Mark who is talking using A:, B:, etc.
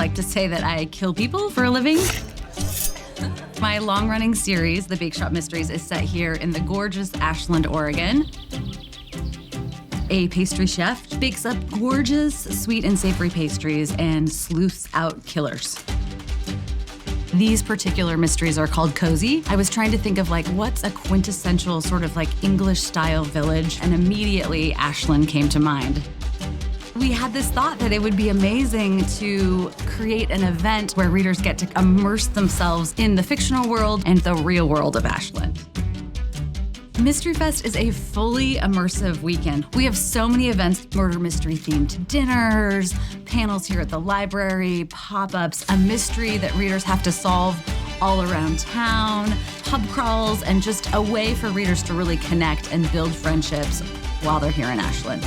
A: like to say that I kill people for a living. My long-running series, The Bake Shop Mysteries, is set here in the gorgeous Ashland, Oregon. A pastry chef bakes up gorgeous, sweet and savory pastries and sleuths out killers. These particular mysteries are called cozy. I was trying to think of what's a quintessential sort of English-style village, and immediately Ashland came to mind. We had this thought that it would be amazing to create an event where readers get to immerse themselves in the fictional world and the real world of Ashland. Mystery Fest is a fully immersive weekend. We have so many events, murder mystery themed dinners, panels here at the library, pop-ups, a mystery that readers have to solve all around town, pub crawls, and just a way for readers to really connect and build friendships while they're here in Ashland.